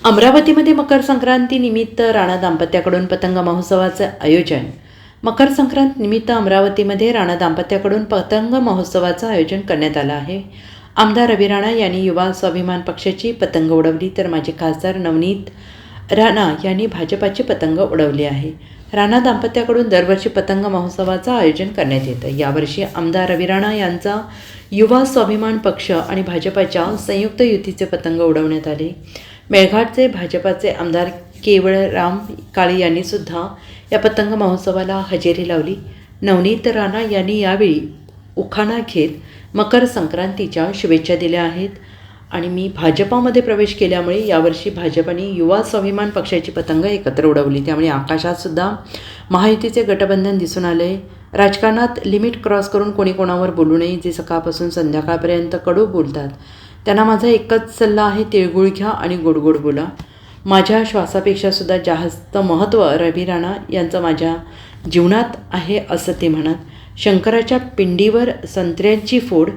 अमरावतीमध्ये मकर संक्रांतीनिमित्त राणा दाम्पत्याकडून पतंग महोत्सवाचं आयोजन. मकर संक्रांत निमित्त अमरावतीमध्ये राणा दाम्पत्याकडून पतंग महोत्सवाचं आयोजन करण्यात आलं आहे. आमदार रवी राणा यांनी युवा स्वाभिमान पक्षाची पतंग उडवली, तर माजी खासदार नवनीत राणा यांनी भाजपाची पतंग उडवली आहे. राणा दाम्पत्याकडून दरवर्षी पतंग महोत्सवाचं आयोजन करण्यात येतं. यावर्षी आमदार रवी राणा यांचा युवा स्वाभिमान पक्ष आणि भाजपाच्या संयुक्त युतीचे पतंग उडवण्यात आले. मेळघाटचे भाजपाचे आमदार केवळराम काळे यांनी सुद्धा या पतंग महोत्सवाला हजेरी लावली. नवनीत राणा यांनी यावेळी उखाणा घेत मकर संक्रांतीच्या शुभेच्छा दिल्या आहेत. आणि मी भाजपामध्ये प्रवेश केल्यामुळे यावर्षी भाजपाने युवा स्वाभिमान पक्षाची पतंग एकत्र उडवली, त्यामुळे आकाशात सुद्धा महायुतीचे गठबंधन दिसून आले. राजकारणात लिमिट क्रॉस करून कोणी कोणावर बोलू नये. जे सकाळपासून संध्याकाळपर्यंत कडू बोलतात त्यांना माझा एकच सल्ला आहे, तिळगुळ घ्या आणि गोडगोड बोला. माझ्या श्वासापेक्षा सुद्धा जास्त महत्त्व रवी राणा यांचं माझ्या जीवनात आहे असं ते म्हणत. शंकराच्या पिंडीवर संत्र्यांची फोड,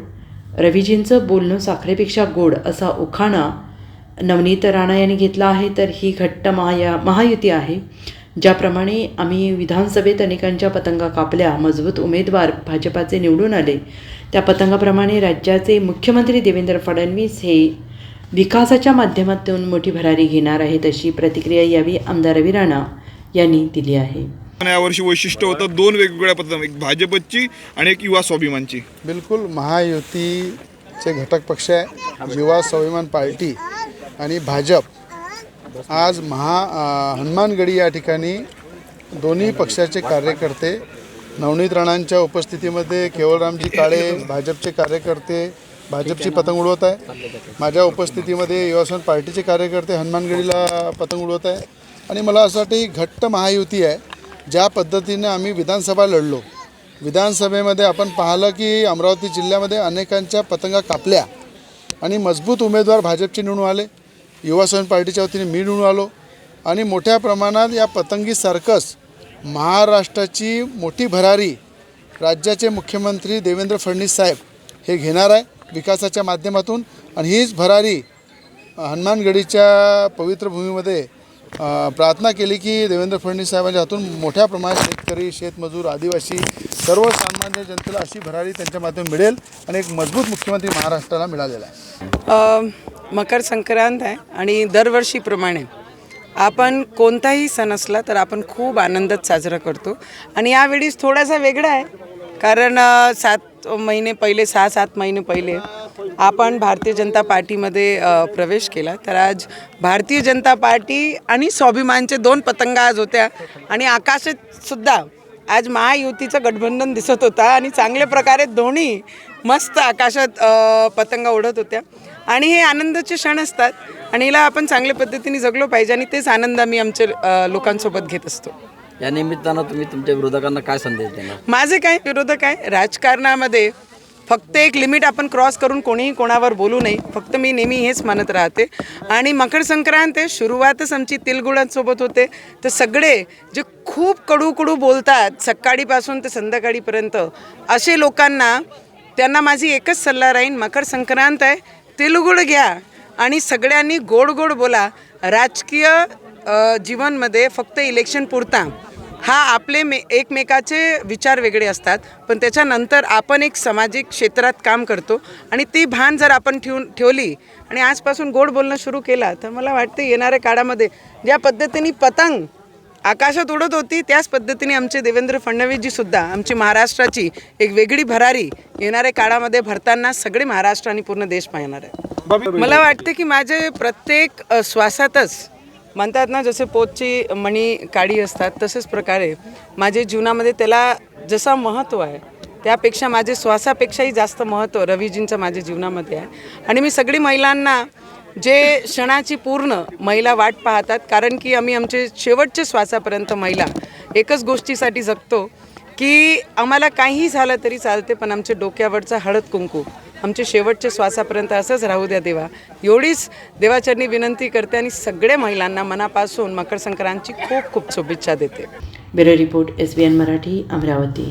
रवीजींचं बोलणं साखरेपेक्षा गोड असा उखाणा नवनीत राणा यांनी घेतला आहे. तर ही घट्ट महायुती आहे. ज्याप्रमाणे आम्ही विधानसभेत अनेकांच्या पतंगा कापल्या, मजबूत उमेदवार भाजपाचे निवडून आले, त्या पतंगाप्रमाणे राज्याचे मुख्यमंत्री देवेंद्र फडणवीस हे विकासाच्या माध्यमातून मोठी भरारी घेणार आहेत, अशी प्रतिक्रिया यावेळी आमदार रवी राणा यांनी दिली आहे. यावर्षी वैशिष्ट्य होतं दोन वेगवेगळ्या पतंग, एक भाजपची आणि एक युवा स्वाभिमानची. बिलकुल महायुतीचे घटक पक्ष आहे युवा स्वाभिमान पार्टी आणि भाजप. आज हनुमानगडी या ठिकाणी दोन्ही पक्षाचे कार्यकर्ते नवनीत राणांच्या उपस्थितीमध्ये केवळरामजी काळे भाजपचे कार्यकर्ते भाजपची पतंग उडवत आहे. माझ्या उपस्थितीमध्ये युवा स्वाभिमान पार्टीचे कार्यकर्ते हनुमानगडीला पतंग उडवत आहे. आणि मला असं वाटतं ही घट्ट महायुती आहे. ज्या पद्धतीने आम्ही विधानसभा लढलो, विधानसभेमध्ये आपण पाहिलं की अमरावती जिल्ह्यामध्ये अनेकांच्या पतंगा कापल्या आणि मजबूत उमेदवार भाजपचे निवडून आले. युवा स्वाभिमान पार्टीच्या वतीने मी निवडून आलो आणि मोठ्या प्रमाणात या पतंगी सर्कस महाराष्ट्राची मोठी भरारी राज्याचे मुख्यमंत्री देवेंद्र फडणवीस साहेब हे घेणार आहे विकासाच्या माध्यमातून. आणि हीच भरारी हनुमानगडीच्या पवित्र भूमीमध्ये प्रार्थना केली की देवेंद्र फडणवीस साहेबांच्या हातून मोठ्या प्रमाणात शेतकरी, शेतमजूर, आदिवासी सर्वसामान्य जनतेला अशी भरारी त्यांच्या माध्यमातून मिळेल आणि एक मजबूत मुख्यमंत्री महाराष्ट्राला मिळालेला आहे. मकर संक्रांत आहे आणि दरवर्षीप्रमाणे आपण कोणताही सण असला तर आपण खूप आनंदात साजरा करतो. आणि यावेळीस थोडासा वेगळा आहे, कारण 6-7 महिने पहिले आपण भारतीय जनता पार्टीमध्ये प्रवेश केला. तर आज भारतीय जनता पार्टी आणि स्वाभिमानचे 2 पतंगा आज होत्या आणि आकाशात सुद्धा आज महायुतीचं गठबंधन दिसत होता आणि चांगल्या प्रकारे दोन्ही मस्त आकाशात पतंगा उडत होत्या. आणि हे आनंदाचे क्षण असतात आणि हिला आपण चांगल्या पद्धतीने जगलो पाहिजे आणि तेच आनंद आम्ही आमच्या लोकांसोबत घेत असतो. या निमित्तानं तुम्ही तुमच्या विरोधकांना काय संदेश देणार? माझे काय विरोधक आहे, राजकारणामध्ये फक्त एक लिमिट आपण क्रॉस करून कोणीही कोणावर बोलू नये. फक्त मी नेहमी हेच म्हणत राहते. आणि मकर संक्रांत आहे, सुरुवातच आमची तिळगुळांसोबत होते. तर सगळे जे खूप कडू बोलतात सकाळीपासून ते संध्याकाळीपर्यंत, असे लोकांना त्यांना माझी एकच सल्ला राहील, मकर संक्रांत आहे, तिळगुळ घ्या आणि सगळ्यांनी गोड बोला. राजकीय जीवनमध्ये फक्त इलेक्शन पुरता हा आपले एकमेकाचे विचार वेगळे असतात, पण त्याच्यानंतर आपण एक सामाजिक क्षेत्रात काम करतो आणि ती भान जर आपण ठेवली आणि आजपासून गोड बोलणं सुरू केला तर मला वाटते येणाऱ्या काळामध्ये ज्या पद्धतीने पतंग आकाशात उडत होती त्याच पद्धतीने आमचे देवेंद्र फडणवीसजीसुद्धा आमची महाराष्ट्राची एक वेगळी भरारी येणाऱ्या काळामध्ये भरताना सगळे महाराष्ट्र आणि पूर्ण देश पाहणार आहे. मला वाटते की माझे प्रत्येक श्वासातच म्हणतात ना, जसे पोटची मणी काळी असतात तसेच प्रकारे माझ्या जीवनामध्ये त्याला जसं महत्त्व आहे त्यापेक्षा माझे श्वासापेक्षाही जास्त महत्त्व रवीजींचं माझ्या जीवनामध्ये आहे. आणि मी सगळी महिलांना जे क्षणाची पूर्ण महिला वाट पाहतात, कारण की आम्ही आमचे शेवटच्या श्वासापर्यंत महिला एकच गोष्टीसाठी जगतो की आम्हाला काही झालं तरी चालते, पण आमच्या डोक्यावरचा हळद कुंकू आमच्या शेवटच्या श्वासापर्यंत असंच राहू द्या देवा, एवढीच देवाचरणी विनंती करते आणि सगळ्या महिलांना मनापासून मकर संक्रांतची खूप शुभेच्छा देते. Bureau report SBN Marathi, Amravati.